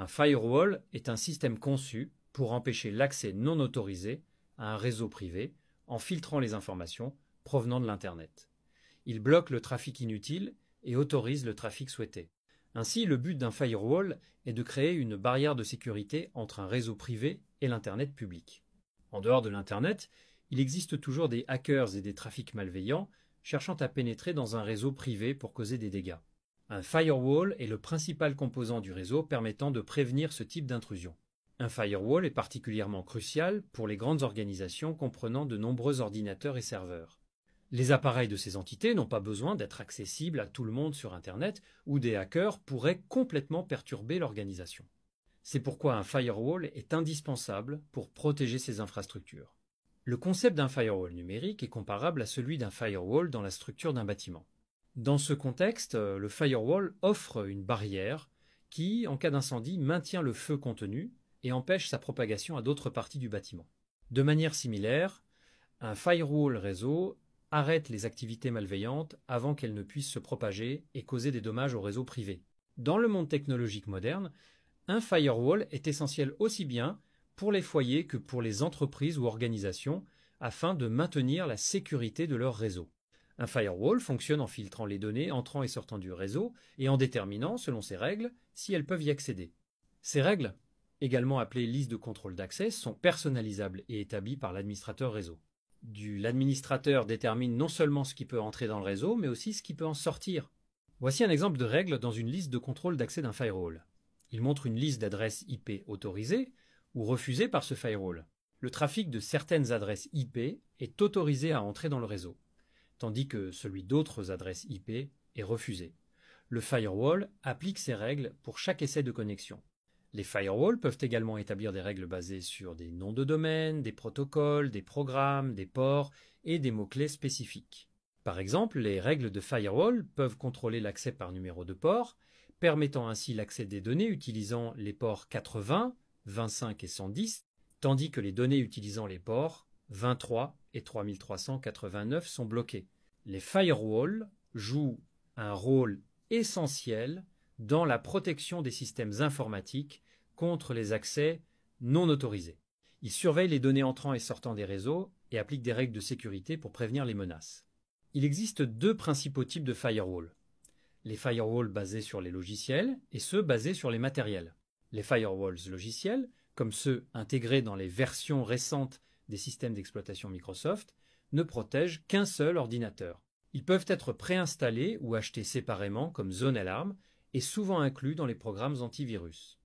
Un firewall est un système conçu pour empêcher l'accès non autorisé à un réseau privé en filtrant les informations provenant de l'Internet. Il bloque le trafic inutile et autorise le trafic souhaité. Ainsi, le but d'un firewall est de créer une barrière de sécurité entre un réseau privé et l'Internet public. En dehors de l'Internet, il existe toujours des hackers et des trafics malveillants cherchant à pénétrer dans un réseau privé pour causer des dégâts. Un firewall est le principal composant du réseau permettant de prévenir ce type d'intrusion. Un firewall est particulièrement crucial pour les grandes organisations comprenant de nombreux ordinateurs et serveurs. Les appareils de ces entités n'ont pas besoin d'être accessibles à tout le monde sur Internet où des hackers pourraient complètement perturber l'organisation. C'est pourquoi un firewall est indispensable pour protéger ces infrastructures. Le concept d'un firewall numérique est comparable à celui d'un firewall dans la structure d'un bâtiment. Dans ce contexte, le firewall offre une barrière qui, en cas d'incendie, maintient le feu contenu et empêche sa propagation à d'autres parties du bâtiment. De manière similaire, un firewall réseau arrête les activités malveillantes avant qu'elles ne puissent se propager et causer des dommages au réseau privé. Dans le monde technologique moderne, un firewall est essentiel aussi bien pour les foyers que pour les entreprises ou organisations afin de maintenir la sécurité de leur réseau. Un firewall fonctionne en filtrant les données entrant et sortant du réseau et en déterminant, selon ses règles, si elles peuvent y accéder. Ces règles, également appelées listes de contrôle d'accès, sont personnalisables et établies par l'administrateur réseau. L'administrateur détermine non seulement ce qui peut entrer dans le réseau, mais aussi ce qui peut en sortir. Voici un exemple de règle dans une liste de contrôle d'accès d'un firewall. Il montre une liste d'adresses IP autorisées ou refusées par ce firewall. Le trafic de certaines adresses IP est autorisé à entrer dans le réseau, tandis que celui d'autres adresses IP est refusé. Le firewall applique ces règles pour chaque essai de connexion. Les firewalls peuvent également établir des règles basées sur des noms de domaine, des protocoles, des programmes, des ports et des mots-clés spécifiques. Par exemple, les règles de firewall peuvent contrôler l'accès par numéro de port, permettant ainsi l'accès des données utilisant les ports 80, 25 et 110, tandis que les données utilisant les ports 23 et 3389 sont bloquées. Les firewalls jouent un rôle essentiel dans la protection des systèmes informatiques contre les accès non autorisés. Ils surveillent les données entrant et sortant des réseaux et appliquent des règles de sécurité pour prévenir les menaces. Il existe deux principaux types de firewalls. Les firewalls basés sur les logiciels et ceux basés sur les matériels. Les firewalls logiciels, comme ceux intégrés dans les versions récentes des systèmes d'exploitation Microsoft, ne protègent qu'un seul ordinateur. Ils peuvent être préinstallés ou achetés séparément comme zone alarme et souvent inclus dans les programmes antivirus.